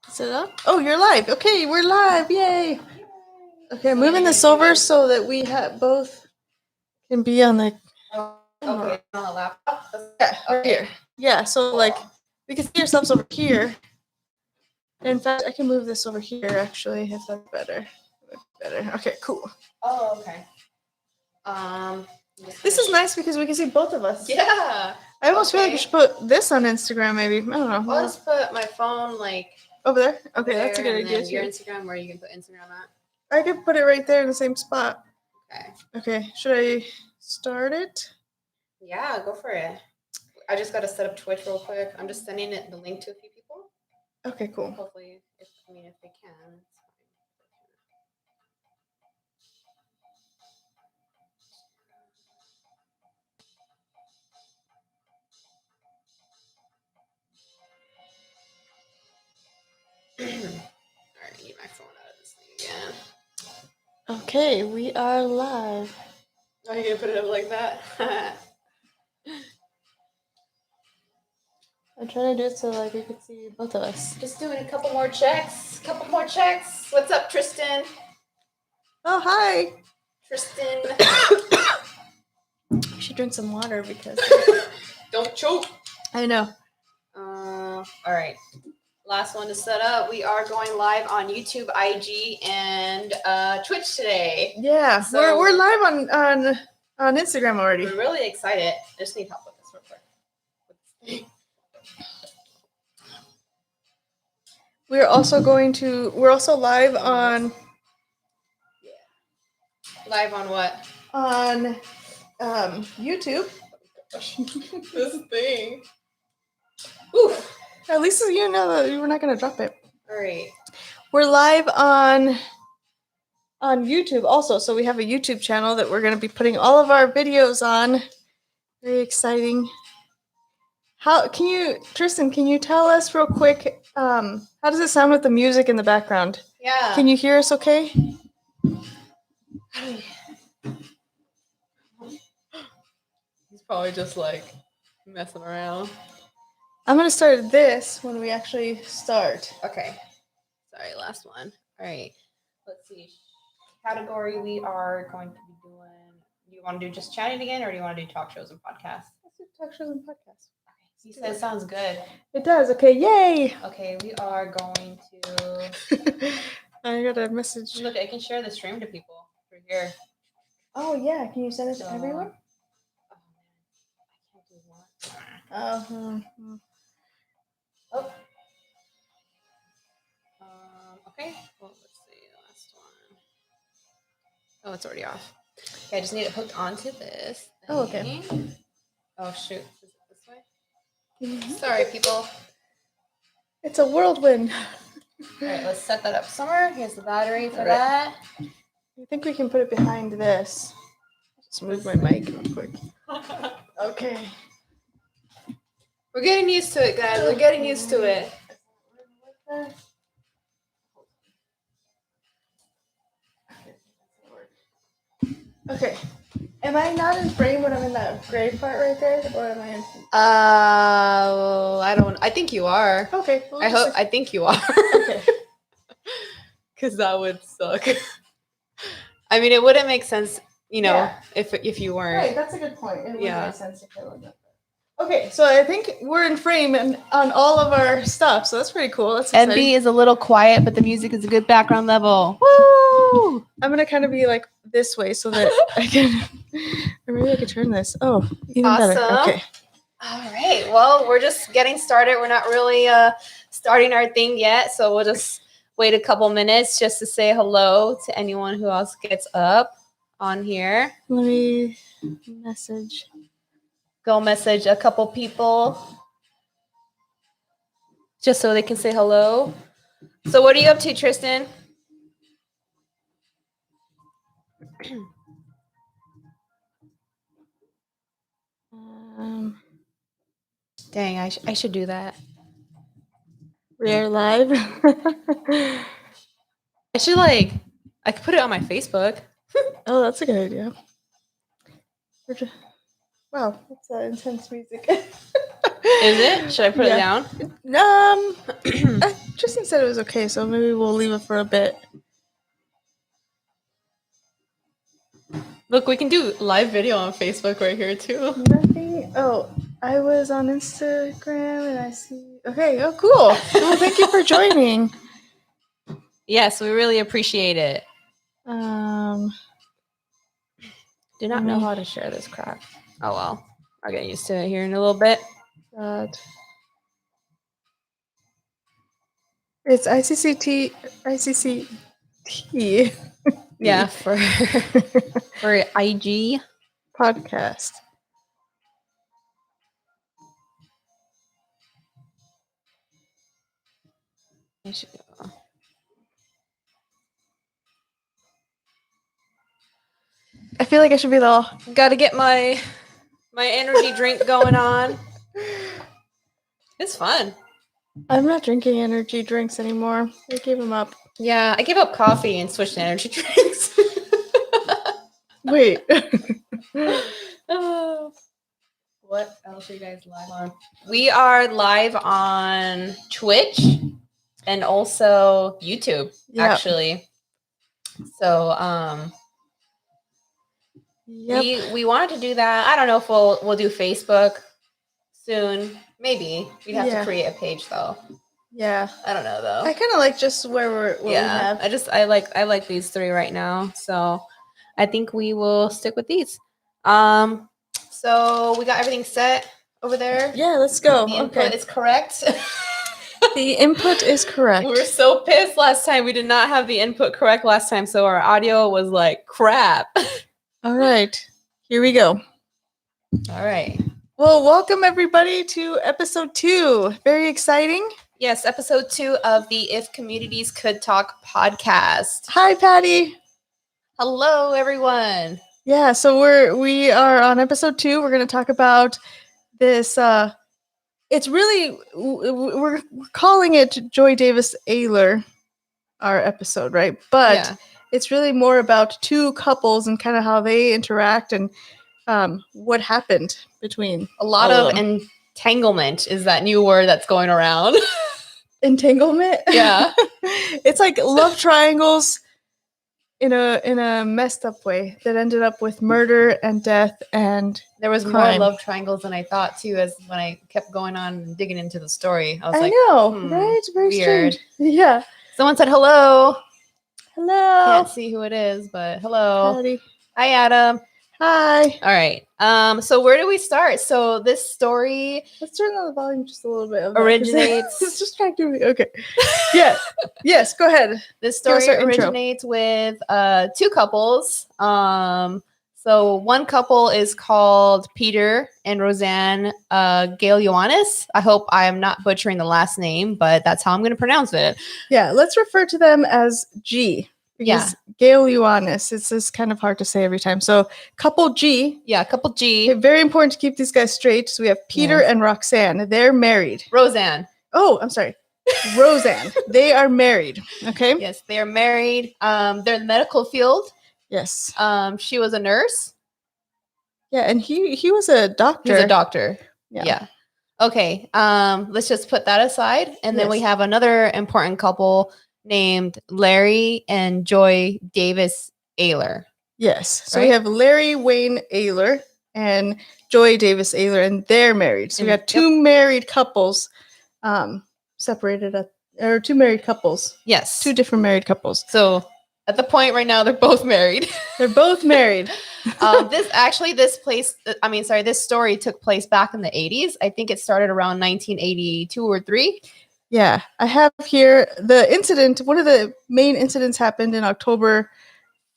Is it up? Oh, you're live. Okay, we're live. Yay. Okay, I'm moving this over so that we both can be on the. Okay, on the laptop. Yeah, right here. Yeah, so like we can see ourselves over here. In fact, I can move this over here actually, if that's better. Okay, cool. Oh, okay. This is nice because we can see both of us. Yeah. I almost feel like we should put this on Instagram, maybe. I don't know. I'll just put my phone like over there. Okay, there, that's a good idea your too. Instagram, where you can put Instagram at. I could put it right there in the same spot. Okay. Okay, should I start it? Yeah, go for it. I just got to set up Twitch real quick. I'm just sending the link to a few people. Okay, cool. Hopefully, if they can. Alright, I need my phone out of this thing again. Okay, we are live. Oh, you're gonna put it up like that? I'm trying to do it so like you can see both of us. Just doing a couple more checks. What's up, Tristan? Oh, hi. Tristan. I should drink some water because don't choke. I know. All right. Last one to set up. We are going live on YouTube, IG, and Twitch today. Yeah, so we're live on Instagram already. We're really excited. I just need help with this real quick. We're also live on. Live on what? On YouTube. This thing. Oof. At least you know that we're not going to drop it. All right. We're live on YouTube also. So we have a YouTube channel that we're going to be putting all of our videos on. Very exciting. Tristan, can you tell us real quick, how does it sound with the music in the background? Yeah. Can you hear us okay? He's probably just like messing around. I'm going to start this when we actually start. Okay. Sorry, last one. All right. Let's see. Category we are going to be doing. Do you want to do just chatting again, or do you want to do talk shows and podcasts? Let's do talk shows and podcasts. Okay. You said it sounds good. It does. Okay. Yay. Okay. We are going to. I got a message. Look, I can share the stream to people through here. Oh, yeah. Can you send it to everyone? I can't do one. Oh. Okay. Well, let's see. Last one. Oh, it's already off. Okay, I just need it hooked onto this thing. Oh, okay. Oh, shoot. Is it this way? Mm-hmm. Sorry, people. It's a whirlwind. All right, let's set that up somewhere. Here's the battery for that. I think we can put it behind this. Just move my mic real quick. Okay. We're getting used to it, guys. We're getting used to it. Okay. Am I not in frame when I'm in that gray part right there, or am I in? I don't. I think you are. Okay. Well, I think you are. Okay. Because that would suck. I mean, it wouldn't make sense, if you weren't. Right. That's a good point. It would make sense if it wasn't. Okay, so I think we're in frame and on all of our stuff, so that's pretty cool. That's exciting. NB is a little quiet, but the music is a good background level. Woo! I'm gonna kind of be like this way so that I can. Or maybe I could turn this. Oh, even better. Okay. All right. Well, we're just getting started. We're not really starting our thing yet, so we'll just wait a couple minutes just to say hello to anyone who else gets up on here. Let me message. Go message a couple people just so they can say hello. So what are you up to, Tristan? Dang, I should do that. We are live. I could put it on my Facebook. Oh, that's a good idea. Wow, that's intense music. Is it? Should I put it down? Tristan said it was okay, so maybe we'll leave it for a bit. Look, we can do live video on Facebook right here too. Nothing. Oh, I was on Instagram and I see. Okay. Oh, cool. Well, thank you for joining. Yes, we really appreciate it. Do not know how to share this crap. Oh well, I'll get used to it here in a little bit. It's ICCT. Yeah, for IG podcast. I feel like I should be the. Got to get my energy drink going on. It's fun. I'm not drinking energy drinks anymore. I gave them up. Yeah, I gave up coffee and switched to energy drinks. Wait. What else are you guys live on? We are live on Twitch and also YouTube, actually. So, we wanted to do that. I don't know if we'll do Facebook soon. Maybe we'd have to create a page though. Yeah, I don't know though. I kind of like just where we have. I like these three right now, so I think we will stick with these. So we got everything set over there. Yeah, let's go. The input is correct. The input is correct. We were so pissed last time. We did not have the input correct last time, so our audio was like crap. All right, here we go. All right. Well, welcome everybody to episode 2. Very exciting. Yes, episode 2 of the If Communities Could Talk podcast. Hi, Patty. Hello, everyone. Yeah, so we are on episode 2. We're going to talk about this. It's really we're calling it Joy Davis Aylor, our episode, right? But it's really more about two couples and kind of how they interact and what happened between a lot of entanglement is that new word that's going around. Entanglement? Yeah. It's like love triangles in a messed up way that ended up with murder and death, and there was crime. more love triangles than I thought too, as when I kept going on and digging into the story. I was right? Very weird. Strange. Yeah. Someone said hello. Hello. Can't see who it is, but hello. Howdy. Hi, Adam. Hi. All right. So where do we start? So this story, let's turn on the volume just a little bit. Originates. It's distracting me. Okay. Yeah. Yes. Go ahead. This story originates with 2 couples. So one couple is called Peter and Roseanne Gail-Ioannis. I hope I am not butchering the last name, but that's how I'm going to pronounce it. Yeah. Let's refer to them as G. Because Gail-Ioannis, it's just kind of hard to say every time. So couple G. Yeah, couple G. Okay, very important to keep these guys straight. So we have Peter and Roxanne. They're married. Roseanne. Oh, I'm sorry. Roseanne. They are married. Okay. Yes, they are married. They're in the medical field. Yes. She was a nurse. Yeah, and he was a doctor. He's a doctor. Yeah. Okay. Let's just put that aside. And then we have another important couple named Larry and Joy Davis Aylor. Yes. So we have Larry Wayne Aylor and Joy Davis Aylor, and they're married. So we got 2 married couples separated or 2 married couples. Yes. 2 different married couples. So at the point right now, they're both married. They're both married. This story took place back in the 80s. I think it started around 1982 or 3. Yeah, I have here the incident. One of the main incidents happened in October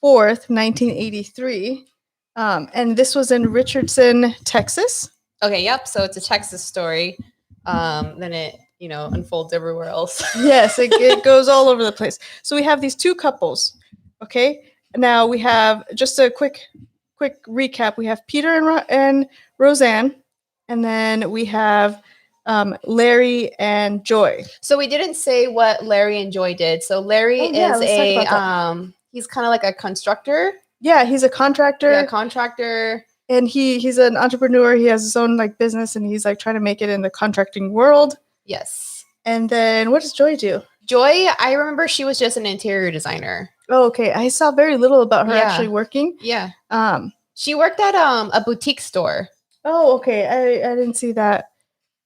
4th, 1983. And this was in Richardson, Texas. Okay, yep. So it's a Texas story. Then it, unfolds everywhere else. Yes, it goes all over the place. So we have these 2 couples. Okay. Now we have just a quick recap. We have Peter and Roseanne, and then we have Larry and Joy. So we didn't say what Larry and Joy did. So Larry is he's kind of like a constructor. Yeah, he's a contractor. Yeah, contractor. And he's an entrepreneur. He has his own business, and he's trying to make it in the contracting world. Yes. And then what does Joy do? Joy, I remember she was just an interior designer. Oh, okay. I saw very little about her Yeah. actually working. Yeah. Um. She worked at a boutique store. Oh, okay. I didn't see that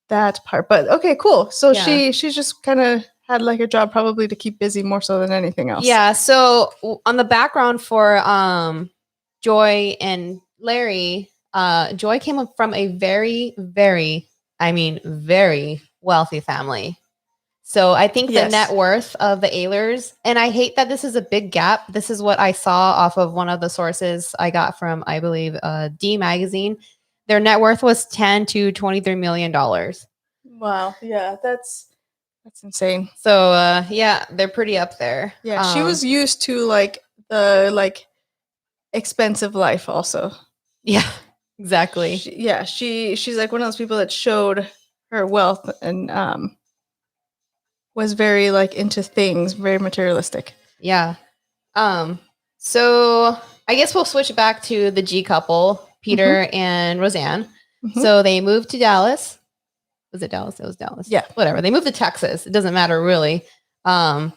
part, but okay, cool. So Yeah. she's just kind of had like a job probably to keep busy more so than anything else. Yeah. So on the background for Joy and Larry, Joy came up from a very, very, I mean, very wealthy family. So I think the net worth of the Aylors, and I hate that this is a big gap. This is what I saw off of one of the sources I got from, I believe, D Magazine. Their net worth was $10 to $23 million. Wow. Yeah, that's insane. So yeah, they're pretty up there. Yeah, she was used to like the expensive life also. Yeah, exactly. She's like one of those people that showed her wealth and was very like into things, very materialistic. Yeah. So I guess we'll switch back to the G couple, Peter and Roseanne. So they moved to Dallas. Was it Dallas? It was Dallas. Yeah. Whatever. They moved to Texas. It doesn't matter really. And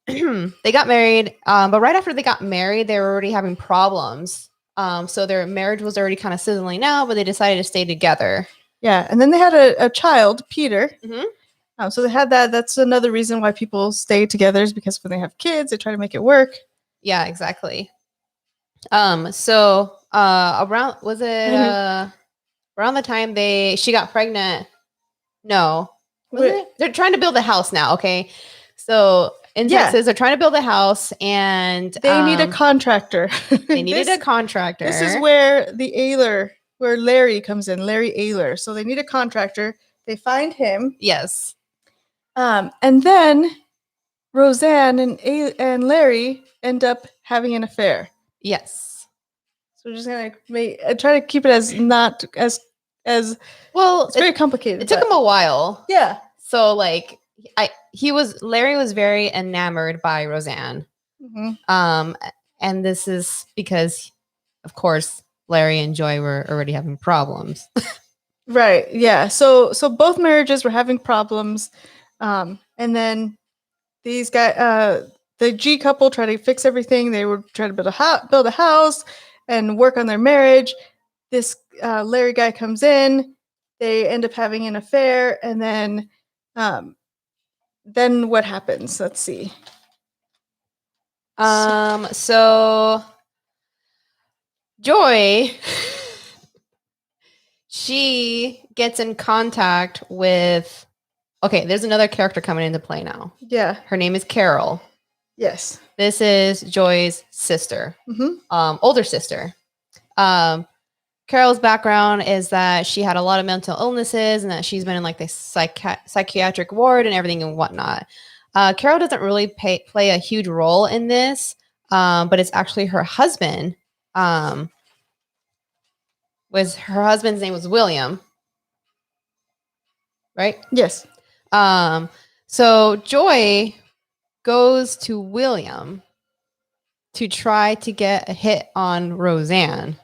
they got married. But right after they got married, they were already having problems. So their marriage was already kind of sizzling out, but they decided to stay together. Yeah. And then they had a child, Peter. So they had that. That's another reason why people stay together is because when they have kids, they try to make it work. Yeah, exactly. So around was it around the time she got pregnant? No, was it? They're trying to build a house now. Okay, so in Texas, they're trying to build a house, and they need a contractor. They needed a contractor. This is where where Larry comes in, Larry Aylor. So they need a contractor. They find him. Yes. And then Roseanne and Larry end up having an affair. Yes. So we're just gonna try to keep it as not as well. It's very complicated. It took him a while. Yeah. So like Larry was very enamored by Roseanne. And this is because, of course, Larry and Joy were already having problems. Right. Yeah. So both marriages were having problems. And then these guys, the G couple tried to fix everything. They were trying to build a house and work on their marriage. This Larry guy comes in. They end up having an affair. And then what happens? Let's see. So Joy, she gets in contact with, okay, there's another character coming into play now. Yeah. Her name is Carol. Yes. This is Joy's sister, older sister. Carol's background is that she had a lot of mental illnesses and that she's been in like the psychiatric ward and everything and whatnot. Carol doesn't really play a huge role in this, but it's actually her husband. Her husband's name was William, right? Yes. So Joy goes to William to try to get a hit on Roseanne.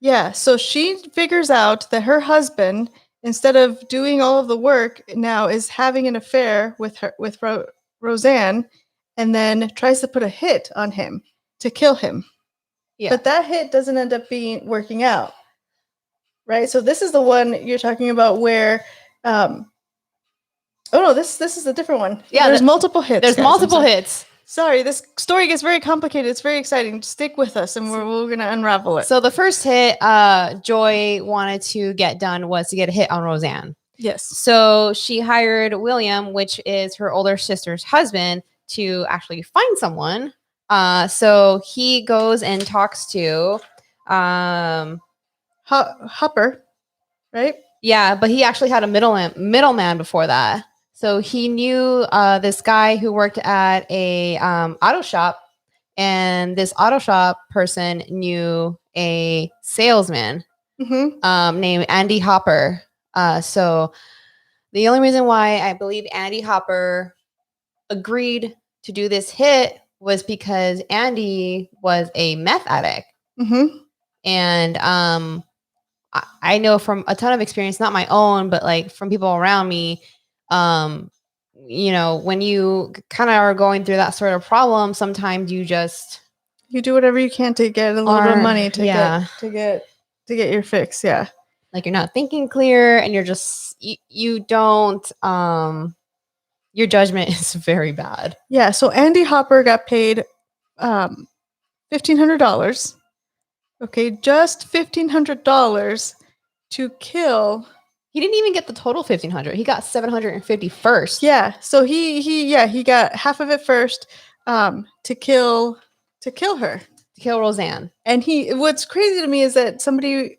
Yeah, so she figures out that her husband, instead of doing all of the work, now is having an affair with Roseanne, and then tries to put a hit on him to kill him. Yeah. But that hit doesn't end up working out, right? So this is the one you're talking about where. Oh no, this is a different one. Yeah, there's multiple hits. There's multiple hits. Sorry, this story gets very complicated. It's very exciting. Stick with us, and we're going to unravel it. So the first hit Joy wanted to get done was to get a hit on Roseanne. Yes. So she hired William, which is her older sister's husband, to actually find someone. So he goes and talks to Hopper, right? Yeah, but he actually had a middleman before that. So he knew this guy who worked at a auto shop, and this auto shop person knew a salesman named Andy Hopper. So the only reason why I believe Andy Hopper agreed to do this hit was because Andy was a meth addict. And I know from a ton of experience, not my own, but like from people around me, you know, when you kind of are going through that sort of problem, sometimes you just You do whatever you can to get a little bit of money to yeah. get your fix. Yeah. Like you're not thinking clear and you're just you don't your judgment is very bad. Yeah. So Andy Hopper got paid $1,500. Okay, just $1,500 to kill. He didn't even get the total 1,500. He got 750 first. Yeah. So he got half of it first to kill her. To kill Roseanne. And what's crazy to me is that somebody,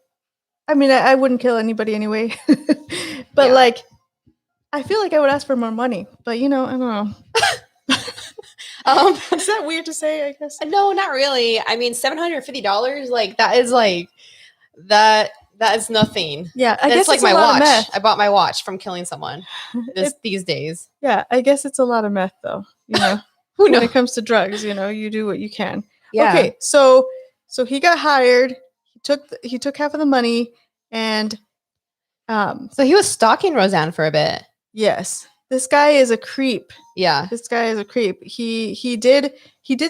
I mean, I wouldn't kill anybody anyway, but Yeah. like, I feel like I would ask for more money, but you know, I don't know. Is that weird to say? I guess. No, not really. I mean, $750, like that is like that is nothing. Yeah, I That's guess like it's my a lot watch. of meth. I bought my watch from killing someone these days. Yeah, I guess it's a lot of meth though. You know, when it comes to drugs, you know, you do what you can. Yeah. Okay, so he got hired. He took half of the money, and so he was stalking Roseanne for a bit. Yes, this guy is a creep. Yeah, this guy is a creep. He did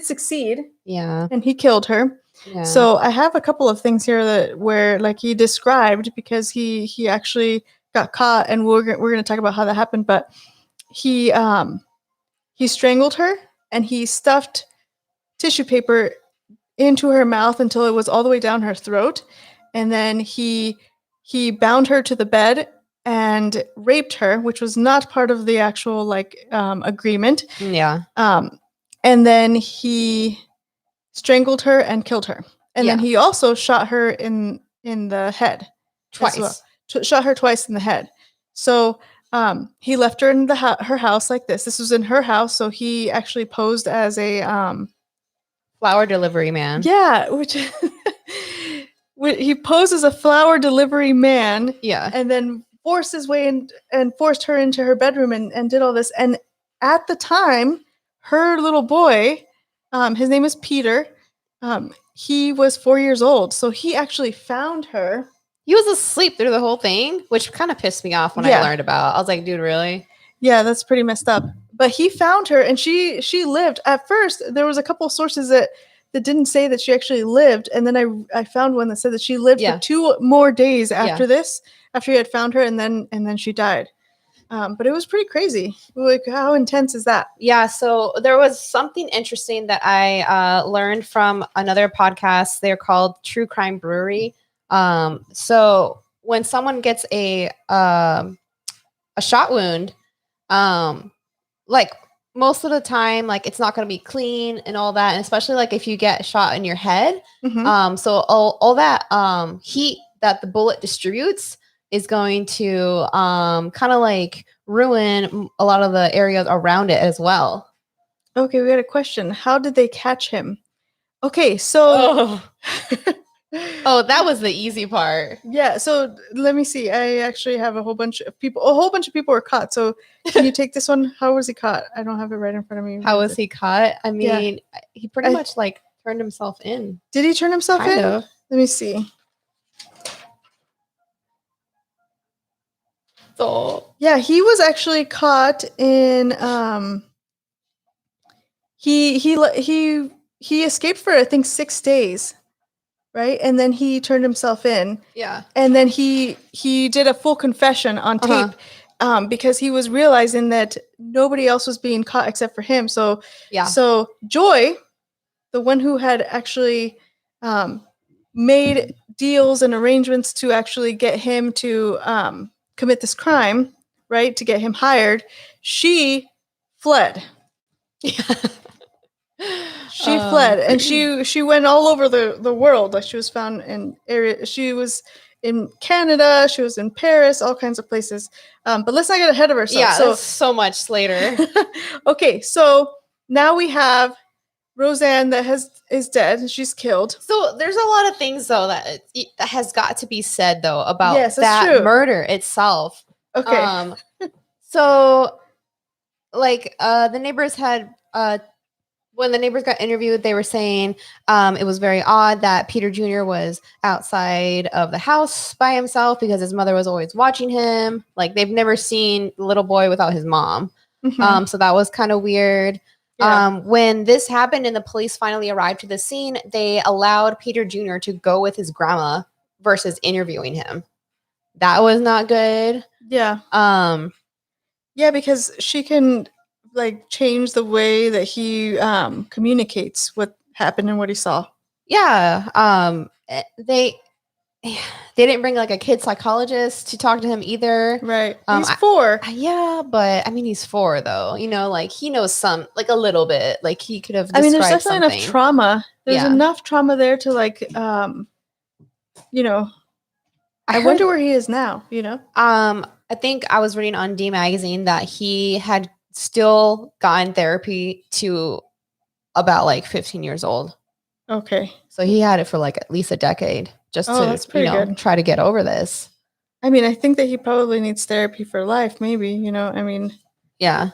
succeed. Yeah, and he killed her. Yeah. So I have a couple of things here where like he described, because he actually got caught, and we're going to talk about how that happened. But he strangled her, and he stuffed tissue paper into her mouth until it was all the way down her throat, and then he bound her to the bed and raped her, which was not part of the actual like agreement. Yeah. And then he strangled her and killed her. And then he also shot her in the head twice. Well. Shot her twice in the head. So he left her in her house like this. This was in her house, so he actually posed as a flower delivery man. Yeah, which he posed as a flower delivery man. Yeah. And then forced his way in and forced her into her bedroom and did all this. And at the time, her little boy, his name is Peter, he was 4 years old. So he actually found her. He was asleep through the whole thing, which kind of pissed me off when I learned about. I was like, dude, really? Yeah, that's pretty messed up. But he found her, and she lived. At first, there was a couple of sources that didn't say that she actually lived, and then I found one that said that she lived for 2 more days after this, after he had found her, and then she died. But it was pretty crazy. Like, how intense is that? Yeah. So there was something interesting that I learned from another podcast. They're called True Crime Brewery. So when someone gets a shot wound, like most of the time, like it's not going to be clean and all that, and especially like if you get shot in your head. Mm-hmm. So all that heat that the bullet distributes is going to kind of like ruin a lot of the areas around it as well. Okay, we got a question. How did they catch him? Okay, so oh, that was the easy part. Yeah, so let me see. I actually have a whole bunch of people were caught. So can you take this one? How was he caught? I don't have it right in front of me. How was he caught? I mean, he pretty much like turned himself in. Did he turn himself in? Let me see. So yeah, he was actually caught in he escaped for I think 6 days. Right? And then he turned himself in. Yeah. And then he did a full confession on tape because he was realizing that nobody else was being caught except for him. So so Joy, the one who had actually made deals and arrangements to actually get him to commit this crime, right? To get him hired, she fled. She fled, and she went all over the world. Like she was found in she was in Canada, she was in Paris, all kinds of places. But let's not get ahead of ourselves. Yeah, so much later. Okay, so now we have Roseanne that is dead. She's killed. So there's a lot of things though that has got to be said though about that murder itself. Okay. So like the neighbors had when the neighbors got interviewed, they were saying it was very odd that Peter Jr. was outside of the house by himself because his mother was always watching him. Like they've never seen the little boy without his mom. Mhm. So that was kind of weird. Yeah. When this happened and the police finally arrived to the scene, they allowed Peter Jr. to go with his grandma versus interviewing him. That was not good. Yeah. Um, Yeah, because she can like change the way that he communicates what happened and what he saw. yeah. They didn't bring like a kid psychologist to talk to him either. Right. Um, He's I- 4. Yeah, but I mean, he's 4 though. You know, like he knows some, like a little bit. Like he could have I mean, there's described definitely enough something. trauma. There's Yeah. enough trauma there to like you know, I heard, wonder where he is now, you know? I think I was reading on D Magazine that he had still gotten therapy to about like 15 years old. Okay. So he had it for like at least a decade just Oh, to, that's pretty good. try to get over this. I mean, I think that he probably needs therapy for life, maybe, you know? I mean, Yeah.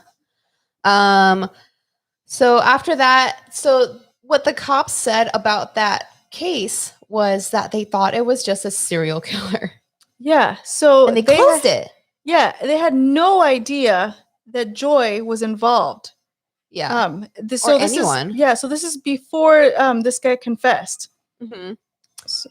So after that, so what the cops said about that case was that they thought it was just a serial killer. yeah. So And they closed it. Yeah, they had no idea that Joy was involved. Yeah. This, Or so this anyone. is yeah. So this is before this guy confessed. Mm-hmm. S-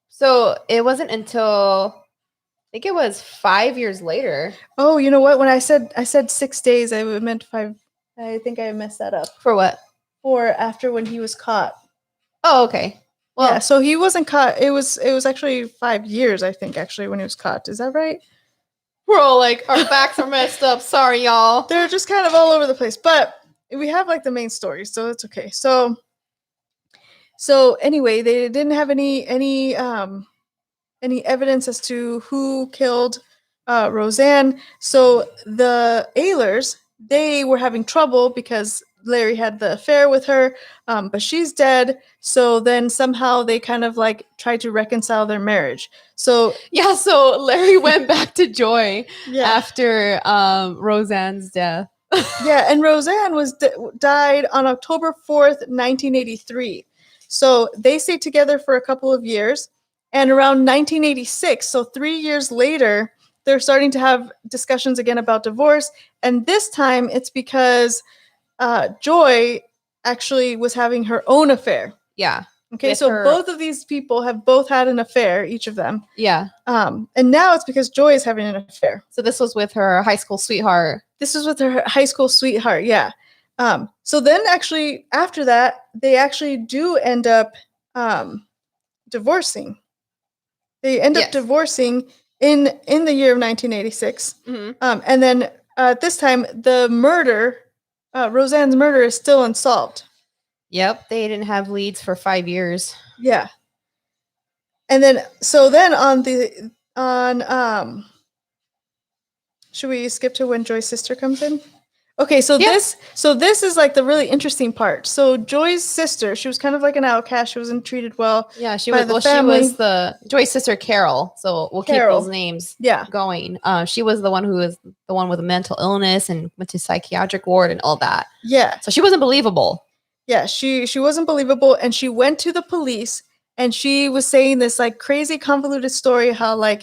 So it wasn't until I think it was 5 years later. oh, you know what? When I said 6 days, I meant 5. I think I messed that up. For what? For after when he was caught. Oh, okay. Well, Yeah, so he wasn't caught. It was actually 5 years, I think, actually, when he was caught. Is that right? we're all like, our facts are messed up. Sorry, y'all. They're just kind of all over the place, but we have like the main story, so it's okay. So anyway, they didn't have any evidence as to who killed Roseanne. So the Aylors, they were having trouble because Larry had the affair with her, but she's dead. So then somehow they kind of like tried to reconcile their marriage. So Yeah, so Larry went back to Joy yeah, after Roseanne's death. yeah, and Roseanne died on October 4th, 1983. So they stayed together for a couple of years, and around 1986, so 3 years later, they're starting to have discussions again about divorce, and this time it's because Joy actually was having her own affair. Yeah. Okay, With so her- both of these people have both had an affair, each of them. Yeah. And now it's because Joy is having an affair. So this was with her high school sweetheart. This was with her high school sweetheart, yeah. So then actually after that, they actually do end up divorcing. They end up Yes. divorcing in the year of 1986. Mm-hmm. And then at this time, the murder, Roseanne's murder, is still unsolved. Yep. They didn't have leads for 5 years. Yeah. And then so then on should we skip to when Joy's sister comes in? Okay, so Yeah. this is like the really interesting part. So Joy's sister, she was kind of like an outcast. She wasn't treated well. Yeah, she by was. the Well, family. she was the Joy's sister, Carol. So we'll Carol. keep those names Yeah. going. She was the one who was the one with a mental illness and went to psychiatric ward and all that. Yeah. So she wasn't believable. Yeah, she wasn't believable, and she went to the police, and she was saying this like crazy convoluted story how like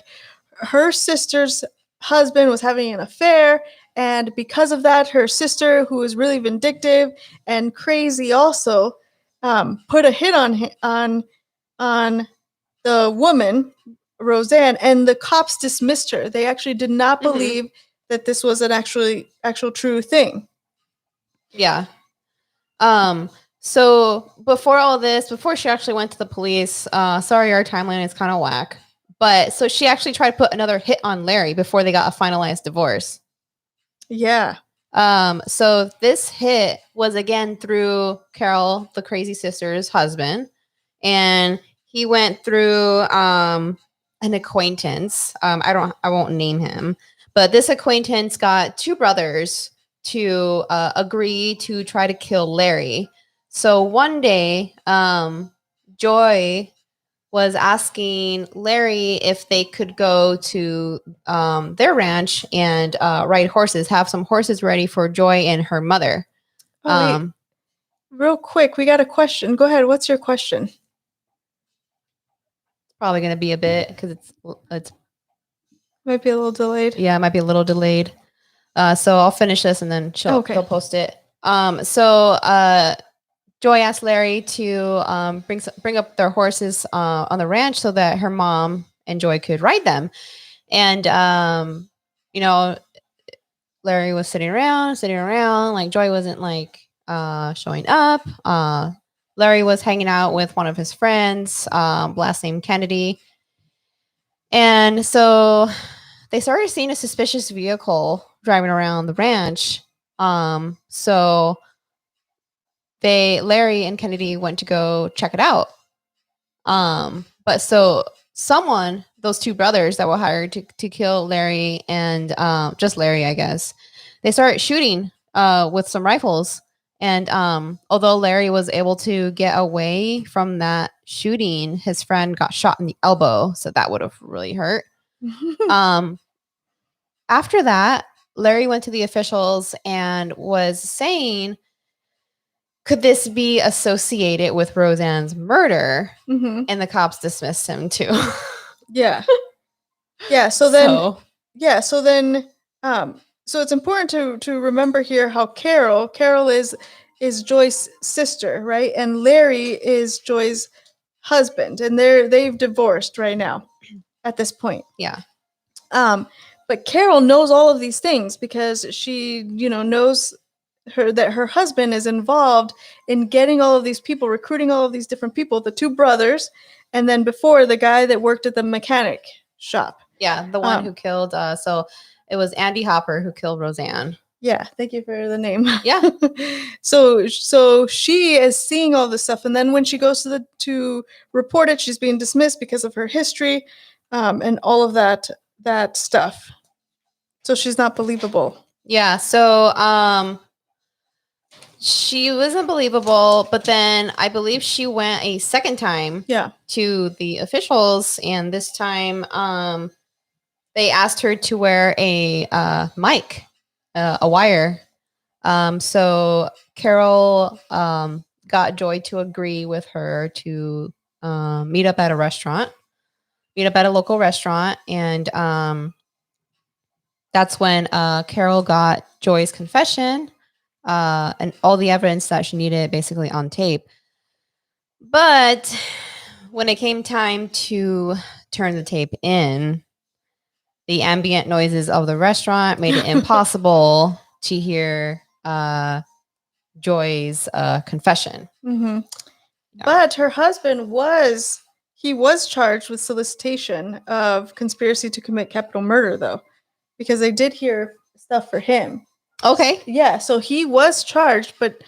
her sister's husband was having an affair, and because of that, her sister, who was really vindictive and crazy, also put a hit on the woman Roseanne, and the cops dismissed her. They actually did not Mhm. believe that this was an actual true thing. Yeah. So before all this, before she actually went to the police, sorry, our timeline is kind of whack. But so she actually tried to put another hit on Larry before they got a finalized divorce. Yeah. So this hit was again through Carol, the crazy sister's husband, and he went through an acquaintance. I won't name him, but this acquaintance got 2 brothers to agree to try to kill Larry. So one day, Joy was asking Larry if they could go to their ranch and ride horses, have some horses ready for Joy and her mother. Oh, wait. Real quick, we got a question. Go ahead. What's your question? It's probably going to be a bit because it's Might be a little delayed. yeah, it might be a little delayed. So I'll finish this and then Okay. they'll post it. So Joy asked Larry to bring up their horses on the ranch so that her mom and Joy could ride them. And you know, Larry was sitting around. Like Joy wasn't like showing up. Larry was hanging out with one of his friends, last name Kennedy. And so they started seeing a suspicious vehicle driving around the ranch. So Larry and Kennedy went to go check it out. But so those two brothers that were hired to kill Larry and just Larry, I guess, they started shooting with some rifles. And although Larry was able to get away from that shooting, his friend got shot in the elbow. So that would have really hurt. After that, Larry went to the officials and was saying, could this be associated with Roseanne's murder? Mm-hmm. And the cops dismissed him too. Yeah. Yeah. So then, so it's important to remember here how Carol is Joy's sister, right? And Larry is Joy's husband, and they've divorced right now at this point. Yeah. But Carol knows all of these things because she, knows that her husband is involved in getting all of these people, recruiting all of these different people, the two brothers, and then before the guy that worked at the mechanic shop. Yeah, the one who killed. So it was Andy Hopper who killed Roseanne. Yeah, thank you for the name. Yeah. So she is seeing all this stuff, and then when she goes to report it, she's being dismissed because of her history, and all of that stuff. So she's not believable. Yeah. So she wasn't believable, but then I believe she went a second time. Yeah. To the officials, and this time they asked her to wear a mic, a wire. So Carol got Joy to agree with her to meet up at a local restaurant, and that's when Carol got Joy's confession and all the evidence that she needed basically on tape. But when it came time to turn the tape in, the ambient noises of the restaurant made it impossible to hear Joy's confession. Mm-hmm. Yeah. But her husband was charged with solicitation of conspiracy to commit capital murder, though, because they did hear stuff for him. Okay. Yeah, so he was charged, but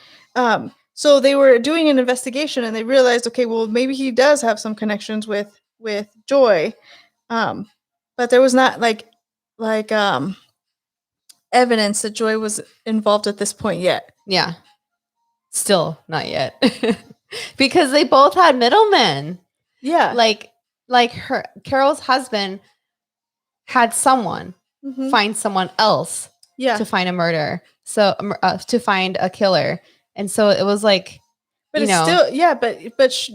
so they were doing an investigation and they realized, okay, well, maybe he does have some connections with Joy, but there was not like evidence that Joy was involved at this point yet. Yeah, still not yet, because they both had middlemen. Yeah, like Carol's husband had someone find someone else. Yeah. To find a murder. So to find a killer. And so it was like, but it's still, yeah, but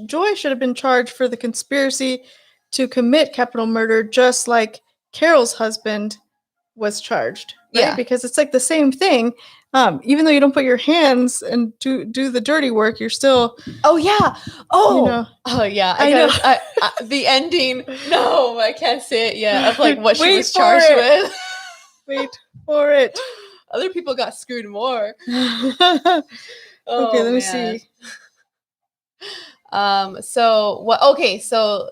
Joy should have been charged for the conspiracy to commit capital murder, just like Carol's husband was charged. Right? Yeah. Because it's like the same thing. Even though you don't put your hands and do the dirty work, you're still. Oh yeah. Oh. Oh yeah. I know. The ending. No, I can't say it yet. Of like what she was charged with. Wait for it. Other people got screwed more. Okay, let me see. So what? Okay, so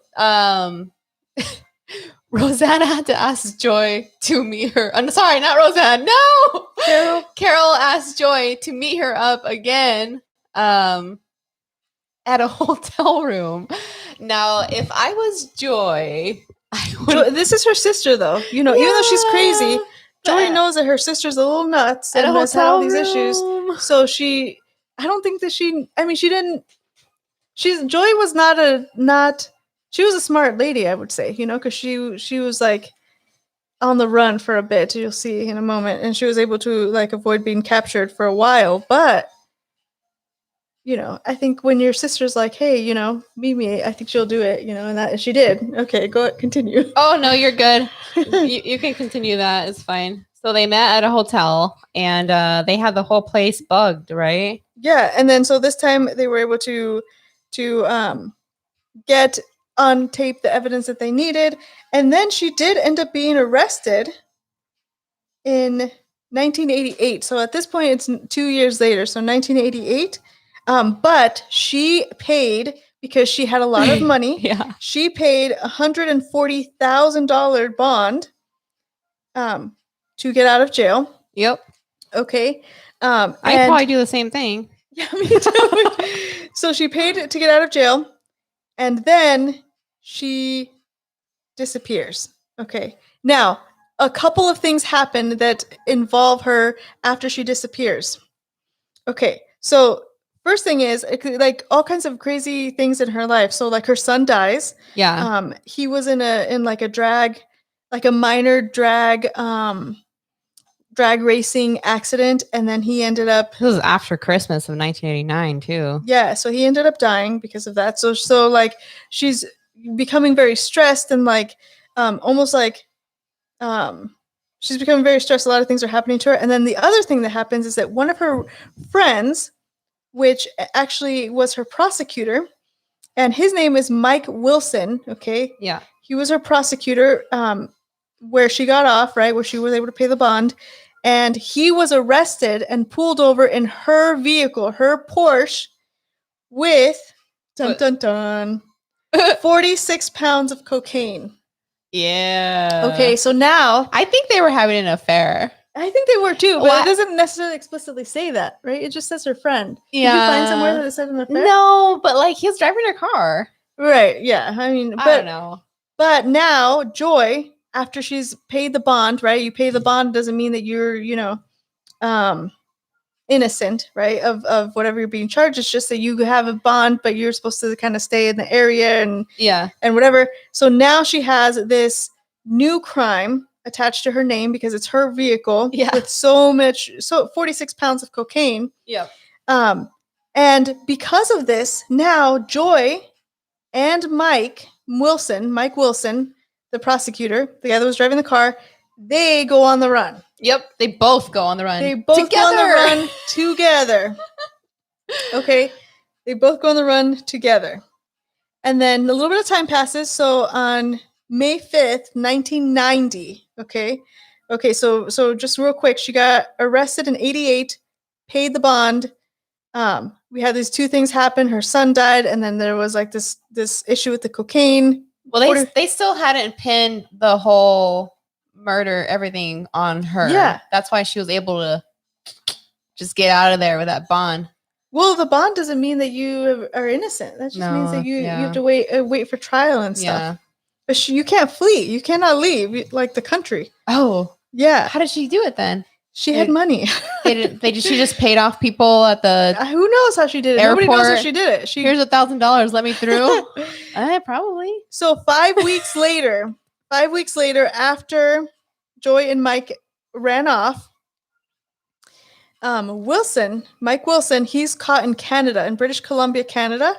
Roseanne had to ask Joy to meet her. I'm sorry, not Roseanne. No, Carol asked Joy to meet her up again at a hotel room. Now, if I was Joy, I would. This is her sister, though. Even though she's crazy. Joy knows that her sister's a little nuts and has had all these issues. So she didn't. Joy was she was a smart lady, I would say, because she was like on the run for a bit. You'll see in a moment, and she was able to like avoid being captured for a while. But I think when your sister's like, hey, meet me, I think she'll do it, and she did. Okay, continue. Oh, no, you're good. you can continue that. It's fine. So they met at a hotel, and they had the whole place bugged, right? Yeah, and then so this time they were able to get on tape the evidence that they needed, and then she did end up being arrested in 1988. So at this point, it's 2 years later, so 1988. But she paid because she had a lot of money. Yeah. She paid $140,000 bond to get out of jail. Yep. Okay. I'd probably do the same thing. Yeah, me too. So she paid to get out of jail, and then she disappears. Okay. Now, a couple of things happen that involve her after she disappears. Okay. So, first thing is like all kinds of crazy things in her life. So, like her son dies. Yeah. He was in like a drag, like a minor drag racing accident, and then he ended up. This was after Christmas of 1989 too. Yeah, so he ended up dying because of that. So like she's becoming very stressed and like almost like she's becoming very stressed. A lot of things are happening to her. And then the other thing that happens is that one of her friends, which actually was her prosecutor, and his name is Mike Wilson. Okay. Yeah. He was her prosecutor where she got off, right? Where she was able to pay the bond. And he was arrested and pulled over in her vehicle, her Porsche, with dun dun dun 46 pounds of cocaine. Yeah. Okay, so now I think they were having an affair. I think they were too, but Well, it doesn't necessarily explicitly say that, right? It just says her friend. Yeah. Did you find somewhere that it said an affair? No, but like he was driving her car. Right, yeah. I mean, I don't know. But now Joy, after she's paid the bond, right? You pay the bond doesn't mean that you're, innocent, right? Of whatever you're being charged. It's just that you have a bond, but you're supposed to kind of stay in the area and whatever. So now she has this new crime attached to her name because it's her vehicle with so 46 pounds of cocaine. Yeah. And because of this, now Joy and Mike Wilson, the prosecutor, the guy that was driving the car, they go on the run. Yep. They both go on the run. They both go on the run together. Okay. They both go on the run together. And then a little bit of time passes. So on May 5th, 1990. Okay. So just real quick, she got arrested in 88, paid the bond. We had these two things happen. Her son died, and then there was like this issue with the cocaine. Well, they still hadn't pinned the whole murder, everything on her. Yeah. That's why she was able to just get out of there with that bond. Well, the bond doesn't mean that you are innocent. That just means that you have to wait for trial and stuff. Yeah. But you can't flee. You cannot leave like the country. Oh. Yeah. How did she do it then? She had money. She just paid off people at the who knows how she did it? Airport. Nobody knows how she did it. Here's $1,000. Let me through. Probably. So 5 weeks later, after Joy and Mike ran off, Mike Wilson, he's caught in Canada, in British Columbia, Canada,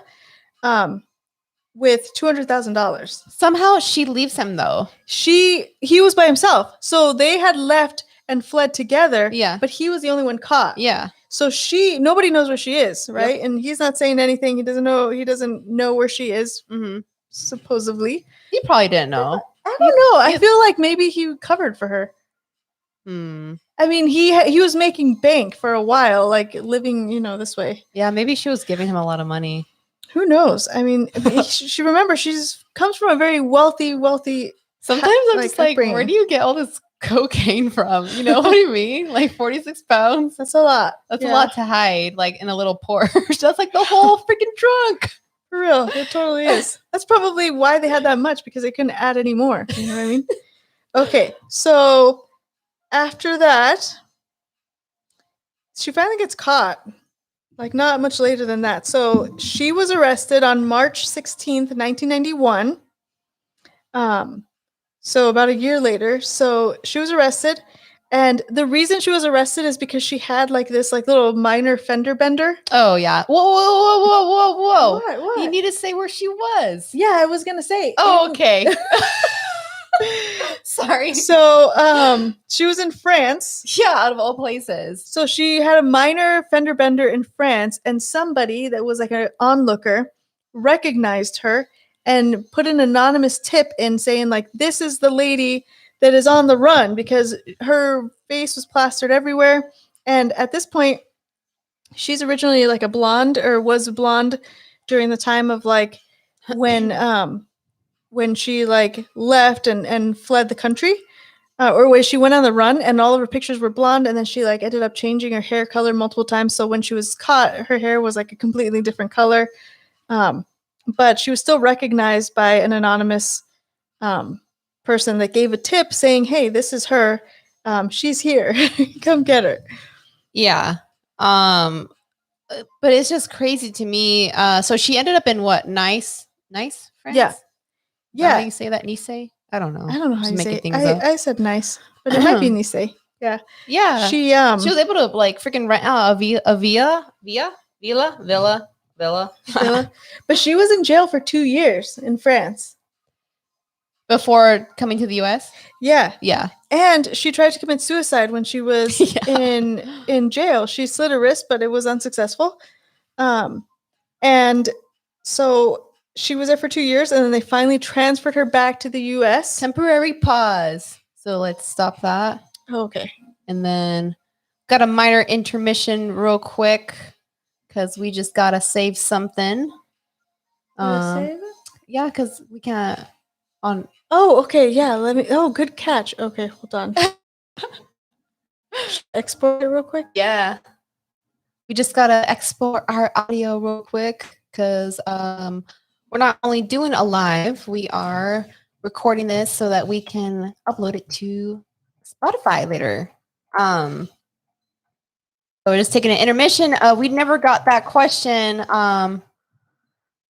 with $200,000. Somehow she leaves him though. He was by himself, so they had left and fled together. Yeah, but he was the only one caught. Yeah. So nobody knows where she is, right? Yep. And he's not saying anything. He doesn't know where she is. Mm-hmm. Supposedly, he probably didn't know. I don't know. I feel like maybe he covered for her. I mean, he was making bank for a while, like living, this way. Yeah, maybe she was giving him a lot of money. Who knows? I mean, she comes from a very wealthy. Sometimes I'm just like, where do you get all this cocaine from? You know what I mean? Like 46 pounds. That's a lot. That's a lot to hide, like in a little Porsche. That's like the whole freaking trunk. For real, it totally is. That's probably why they had that much, because they couldn't add any more. You know what I mean? Okay, so after that, she finally gets caught. Like not much later than that. So she was arrested on March 16th, 1991. So about a year later. So she was arrested. And the reason she was arrested is because she had like this like little minor fender bender. Oh yeah. Whoa. What? You need to say where she was. Yeah, I was gonna say. Oh, okay. Sorry. So she was in France. Yeah, out of all places. So she had a minor fender bender in France, and somebody that was like an onlooker recognized her and put an anonymous tip in saying like, this is the lady that is on the run, because her face was plastered everywhere. And at this point, she's originally like a blonde, or was blonde during the time of like when she like left and fled the country, or when she went on the run, and all of her pictures were blonde, and then she like ended up changing her hair color multiple times. So when she was caught, her hair was like a completely different color. But she was still recognized by an anonymous person that gave a tip saying, "Hey, this is her. She's here. Come get her." Yeah. But it's just crazy to me. So she ended up in what? Nice, France? Yeah. Yeah. How you say that? Nice? I don't know. I don't know how Just you making say it. things up. I said nice, but it might be Nice. Yeah. Yeah. She was able to like freaking rent out a villa. Villa. But she was in jail for 2 years in France. Before coming to the US? Yeah. Yeah. And she tried to commit suicide when she was in jail. She slit her wrist, but it was unsuccessful. And so she was there for 2 years, and then they finally transferred her back to the US. Temporary pause. So let's stop that. Okay. And then got a minor intermission real quick because we just gotta save something. Save it? Yeah, because we can't on. Oh, okay. Yeah. Let me. Oh, good catch. Okay, hold on. Export it real quick. Yeah. We just gotta export our audio real quick because we're not only doing a live, we are recording this so that we can upload it to Spotify later. So we're just taking an intermission. We never got that question. But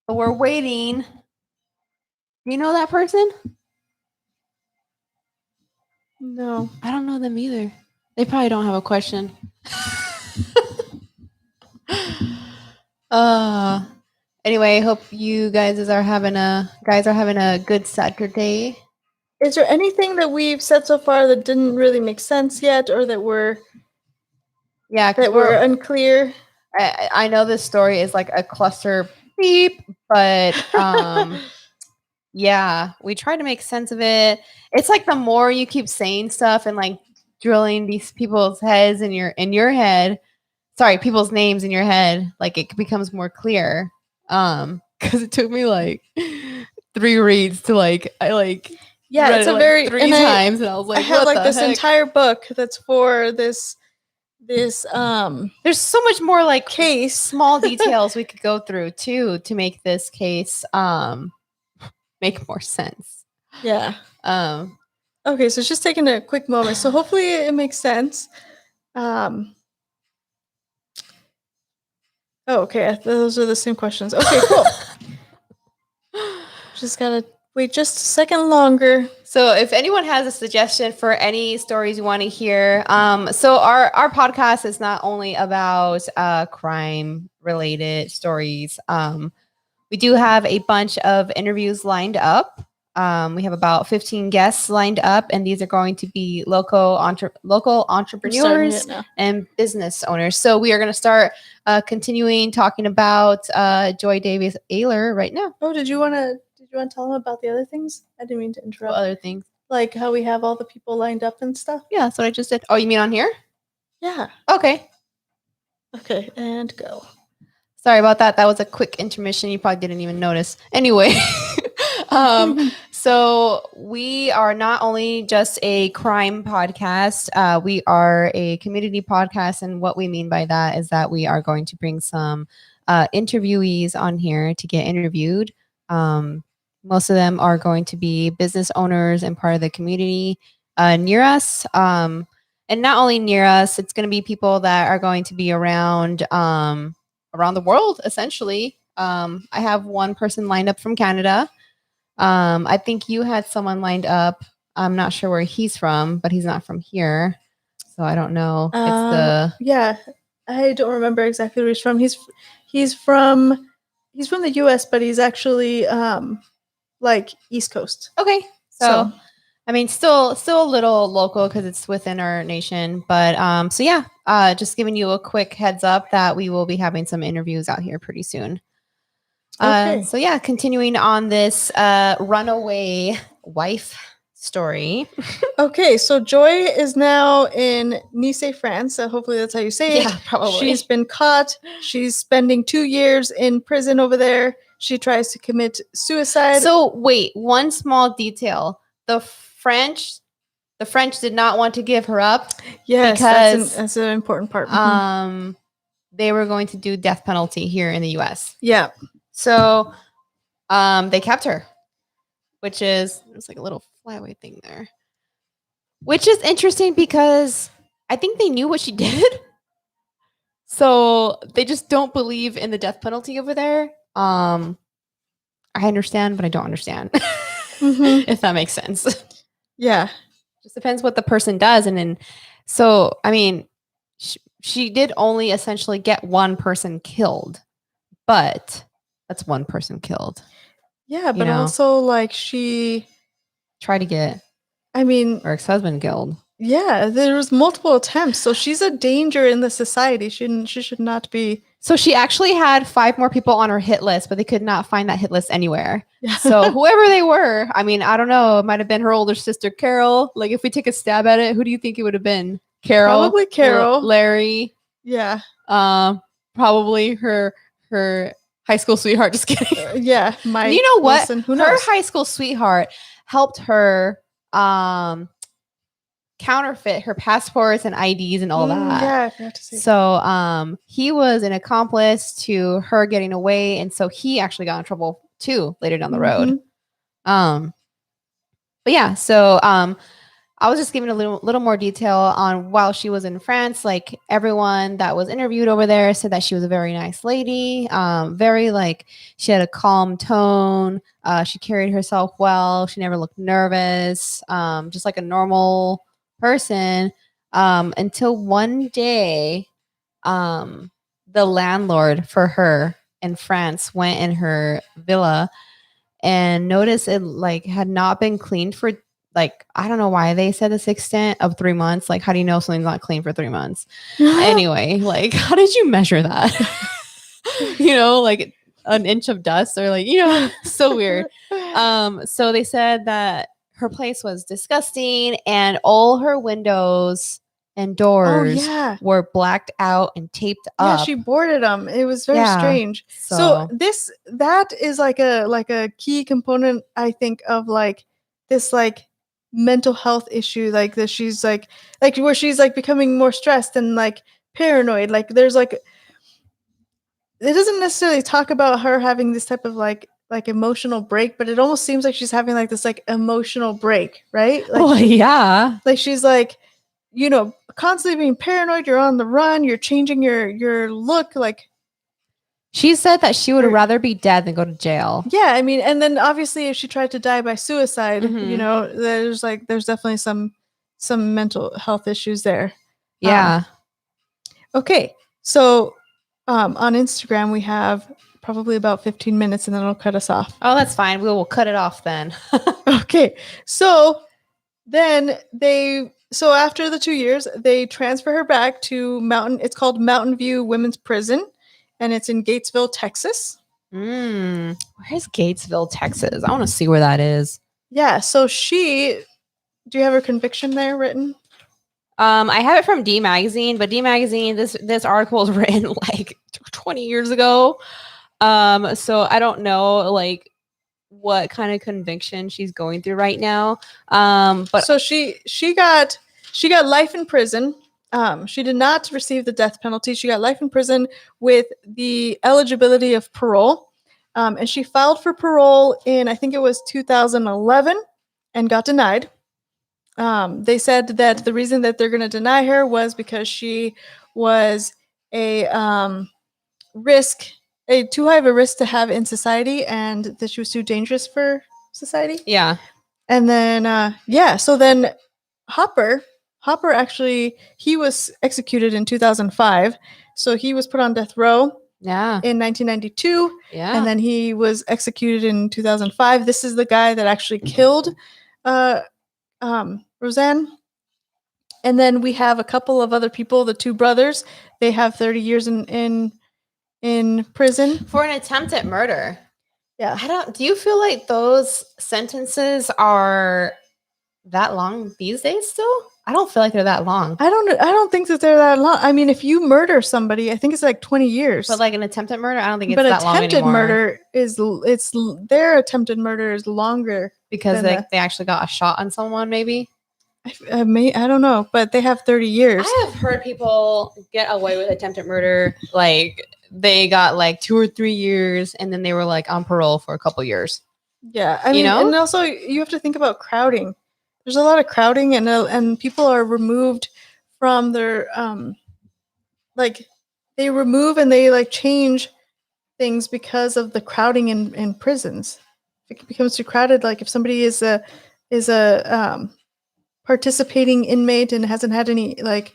we're waiting. Do you know that person? No. I don't know them either. They probably don't have a question. Anyway, hope you guys are having a good Saturday. Is there anything that we've said so far that didn't really make sense yet, or that we're unclear? I know this story is like a cluster beep, but yeah, we try to make sense of it. It's like the more you keep saying stuff and like drilling these people's heads in your head, people's names in your head, like it becomes more clear. Because it took me like 3 reads to it's a very 3 times, and I was like, I have what like this heck? entire book that's for this there's so much more like case, small details we could go through too to make this case make more sense. Yeah. Okay, so it's just taking a quick moment. So hopefully it makes sense. Oh, okay. Those are the same questions. Okay, cool. Just gotta wait just a second longer. So if anyone has a suggestion for any stories you want to hear, so our podcast is not only about crime related stories. We do have a bunch of interviews lined up. We have about 15 guests lined up, and these are going to be local entrepreneurs and business owners. So we are going to start continuing talking about Joy Davis Aylor right now. Oh, did you want to tell them about the other things? I didn't mean to interrupt. What other things? Like how we have all the people lined up and stuff? Yeah, that's what I just did. Oh, you mean on here? Yeah. Okay. Okay, and go. Sorry about that. That was a quick intermission. You probably didn't even notice. Anyway, so we are not only just a crime podcast, we are a community podcast. And what we mean by that is that we are going to bring some interviewees on here to get interviewed. Most of them are going to be business owners and part of the community near us. And not only near us, it's going to be people that are going to be around the world, essentially. I have one person lined up from Canada. I think you had someone lined up. I'm not sure where he's from, but he's not from here. So I don't know. Yeah, I don't remember exactly where he's from. He's from the US, but he's actually like East Coast. Okay. So I mean, still a little local because it's within our nation. But so yeah, just giving you a quick heads up that we will be having some interviews out here pretty soon. Okay. So yeah, continuing on this runaway wife story. Okay, so Joy is now in Nice, France. So hopefully that's how you say it. Yeah, probably. She's been caught. She's spending 2 years in prison over there. She tries to commit suicide. So wait, one small detail. The French did not want to give her up. Yes, because that's an important part. Mhm. They were going to do death penalty here in the US. Yeah. So they kept her, which is there's like a little flyaway thing there. Which is interesting because I think they knew what she did. So they just don't believe in the death penalty over there. I understand, but I don't understand. Mm-hmm. If that makes sense. Yeah. Just depends what the person does. And then, so, I mean, she did only essentially get one person killed, but that's one person killed. Yeah, but also like she tried to get her ex-husband killed. Yeah, there was multiple attempts. So she's a danger in the society. She should not be. So she actually had 5 more people on her hit list, but they could not find that hit list anywhere. Yeah. So whoever they were, I mean, I don't know. It might have been her older sister, Carol. Like if we take a stab at it, who do you think it would have been? Carol? Probably Carol. Larry? Yeah. Probably her high school sweetheart. Just kidding. Yeah. Mike. You know what? Wilson, who knows? Her high school sweetheart helped her counterfeit her passports and IDs and all that. Yeah, I forgot to say. So he was an accomplice to her getting away, and so he actually got in trouble too later down the road. But yeah, so I was just giving a little more detail on while she was in France. Like everyone that was interviewed over there said that she was a very nice lady, very like she had a calm tone. She carried herself well. She never looked nervous, just like a normal person. Until one day, the landlord for her in France went in her villa and noticed it like had not been cleaned for like, I don't know why they said this extent of 3 months. Like, how do you know something's not clean for 3 months? Anyway, like, how did you measure that? Like an inch of dust or like, so weird. So they said that her place was disgusting and all her windows and doors were blacked out and taped up. Yeah, she boarded them. It was very strange. So that is like a key component, I think, of like this like mental health issue, like that she's like where she's like becoming more stressed and like paranoid. Like there's like it doesn't necessarily talk about her having this type of like emotional break, but it almost seems like she's having like this like emotional break, right? Like like she's like constantly being paranoid. You're on the run. You're changing your look. Like she said that she would rather be dead than go to jail. Yeah, I mean, and then obviously if she tried to die by suicide, there's definitely some mental health issues there. Yeah. Okay, so on Instagram we have probably about 15 minutes and then it'll cut us off. Oh, that's fine. We will cut it off then. Okay, so then so after the 2 years, they transfer her back to it's called Mountain View Women's Prison, and it's in Gatesville, Texas. Where's Gatesville, Texas? I want to see where that is. Yeah, so do you have her conviction there written? I have it from D Magazine, but D Magazine, this article was written like 20 years ago. So I don't know like what kind of conviction she's going through right now. But so she got life in prison. She did not receive the death penalty. She got life in prison with the eligibility of parole. And she filed for parole in, I think it was 2011 and got denied. They said that the reason that they're going to deny her was because she was a too high of a risk to have in society and that she was too dangerous for society. Yeah. And then, so then Hopper actually, he was executed in 2005. So he was put on death row in 1992. Yeah. And then he was executed in 2005. This is the guy that actually killed Roseanne. And then we have a couple of other people, the two brothers. They have 30 years in prison for an attempted murder. Yeah. Do you feel like those sentences are that long these days still? I don't feel like they're that long. I don't think that they're that long. I mean, if you murder somebody, I think it's like 20 years. But like an attempted murder, I don't think it's that long anymore. But attempted murder their attempted murder is longer because they actually got a shot on someone, maybe. I don't know, but they have 30 years. I have heard people get away with attempted murder, like they got like 2 or 3 years, and then they were like on parole for a couple years. Yeah, I mean, and also you have to think about crowding. There's a lot of crowding, and people are removed from their like they remove and they like change things because of the crowding in prisons. If it becomes too crowded, like if somebody is a participating inmate and hasn't had any like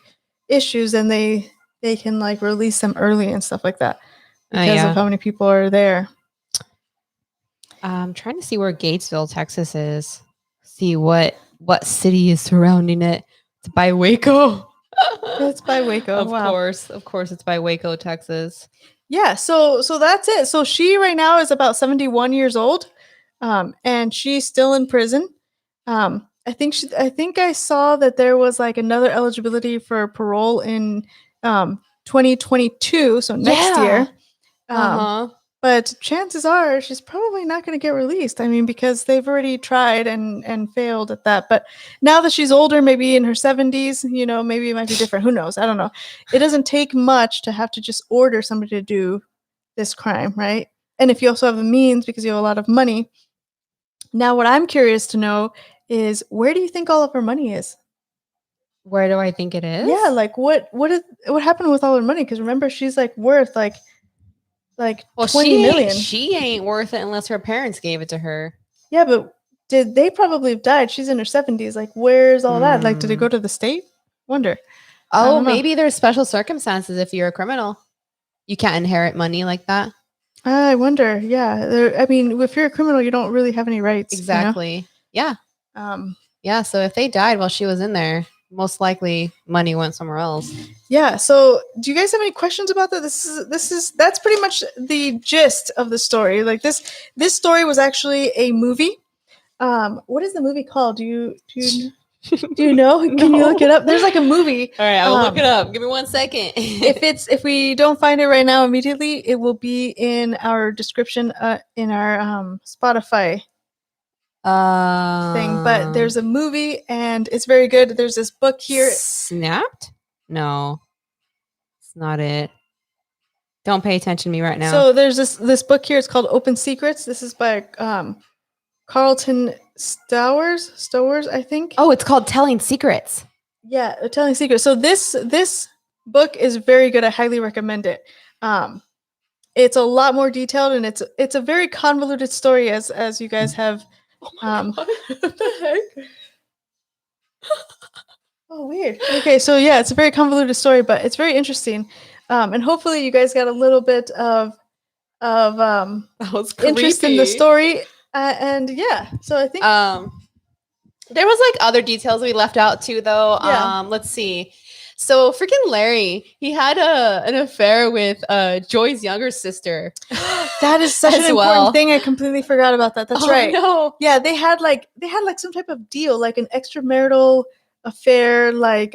issues, and they can like release them early and stuff like that because of how many people are there. I'm trying to see where Gatesville, Texas is. See what city is surrounding it. It's by Waco. It's by Waco. Of course, it's by Waco, Texas. Yeah, so that's it. So she right now is about 71 years old, and she's still in prison. I think I saw that there was like another eligibility for parole in 2022, so next year. But chances are she's probably not going to get released. I mean, because they've already tried and failed at that. But now that she's older, maybe in her 70s, maybe it might be different. Who knows? I don't know. It doesn't take much to have to just order somebody to do this crime, right? And if you also have the means because you have a lot of money. Now, what I'm curious to know is, where do you think all of her money is? Where do I think it is? Yeah, like what happened with all her money? Because remember, she's like worth like 20 million. She ain't worth it unless her parents gave it to her. Yeah, but they probably have died? She's in her 70s. Like, where's all that? Like, did it go to the state? Wonder. Oh, maybe there's special circumstances if you're a criminal. You can't inherit money like that. I wonder. Yeah. I mean, if you're a criminal, you don't really have any rights. Exactly. Yeah. Yeah. So if they died while she was in there, most likely money went somewhere else. Yeah. So do you guys have any questions about that? That's pretty much the gist of the story. Like this story was actually a movie. What is the movie called? Do you know? Can you look it up? There's like a movie. All right, I'll look it up. Give me 1 second. If we don't find it right now immediately, it will be in our description in our Spotify thing. But there's a movie and it's very good. There's this book here. Snapped? No, it's not it. Don't pay attention to me right now. So there's this book here. It's called Open Secrets. This is by Carlton Stowers, I think. Oh, it's called Telling Secrets. Yeah, Telling Secrets. So this book is very good. I highly recommend it. It's a lot more detailed, and it's a very convoluted story, as you guys have. Oh my God. What the heck? Oh, weird. Okay, so yeah, it's a very convoluted story, but it's very interesting. And hopefully you guys got a little bit of interest in the story. And yeah, so I think there was like other details we left out too, though. Yeah. Let's see. So freaking Larry, he had an affair with Joy's younger sister. That is such an important thing. I completely forgot about that. That's right. No. Yeah, they had like some type of deal, like an extramarital affair, like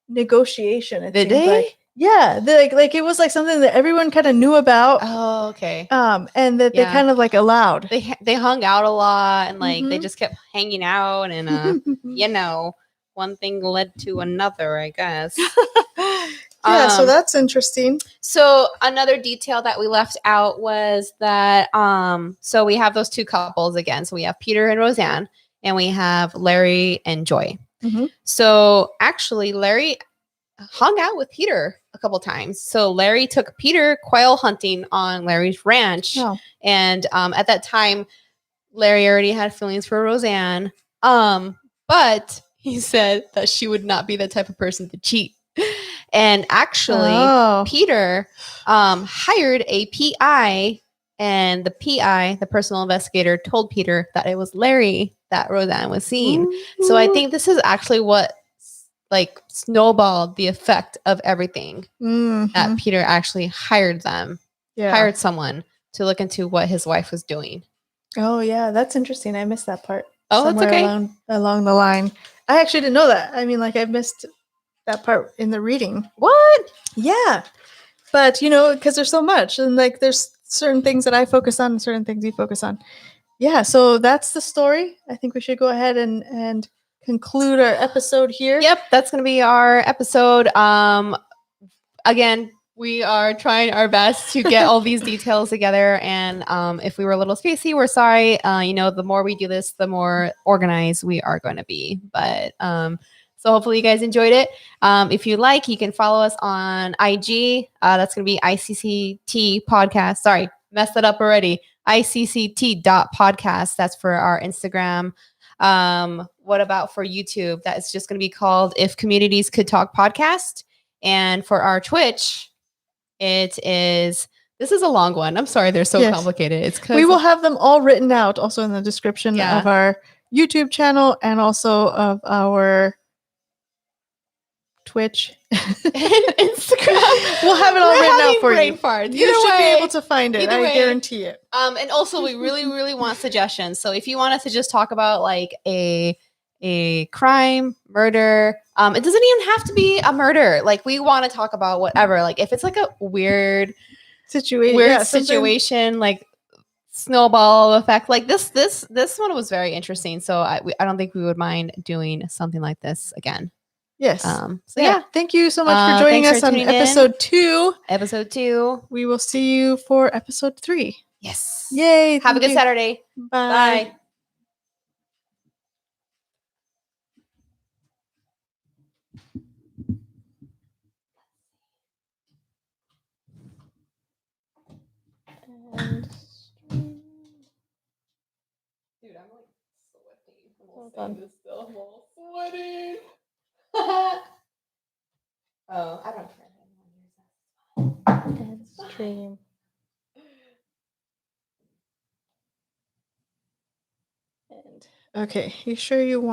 negotiation. Did they? Like. Yeah, like it was like something that everyone kind of knew about. Oh, okay. And that they kind of like allowed. They hung out a lot, and like they just kept hanging out, and one thing led to another, I guess. Yeah, so that's interesting. So another detail that we left out was that so we have those two couples again. So we have Peter and Roseanne, and we have Larry and Joy. Mm-hmm. So actually, Larry hung out with Peter a couple times. So Larry took Peter quail hunting on Larry's ranch. Oh. And at that time, Larry already had feelings for Roseanne. But he said that she would not be the type of person to cheat. And actually, Peter hired a PI, and the PI, the personal investigator, told Peter that it was Larry that Roseanne was seeing. So I think this is actually what like snowballed the effect of everything that Peter actually hired someone to look into what his wife was doing. Oh yeah, that's interesting. I missed that part. Oh, it's okay. Along the line. I actually didn't know that. I mean, like I missed that part in the reading. What? Yeah. But because there's so much, and like there's certain things that I focus on and certain things you focus on. Yeah, so that's the story. I think we should go ahead and conclude our episode here. Yep, that's gonna be our episode. Again, we are trying our best to get all these details together, and if we were a little spacey, we're sorry. The more we do this, the more organized we are going to be. But so hopefully you guys enjoyed it. If you like, you can follow us on IG. That's going to be ICCT podcast. Sorry, messed it up already. ICCT.podcast. That's for our Instagram. What about for YouTube? That is just going to be called If Communities Could Talk Podcast. And for our Twitch, this is a long one. I'm sorry, they're so complicated. It's because we will have them all written out also in the description of our YouTube channel and also of our Twitch and Instagram. We'll have it all written out for you. Farts. You should be able to find it. I guarantee it. And also, we really, really want suggestions. So if you want us to just talk about like a crime, murder, it doesn't even have to be a murder. Like we want to talk about whatever. Like if it's like a weird situation, like snowball effect. Like this one was very interesting. So I don't think we would mind doing something like this again. Yes. Thank you so much for joining us on episode 2. Episode 2. We will see you for episode 3. Yes. Yay. Have a good Saturday. Bye. And dude, I'm like sweating. Hold on. I'm all sweating. Oh, I don't care. And stream. And okay, you sure you want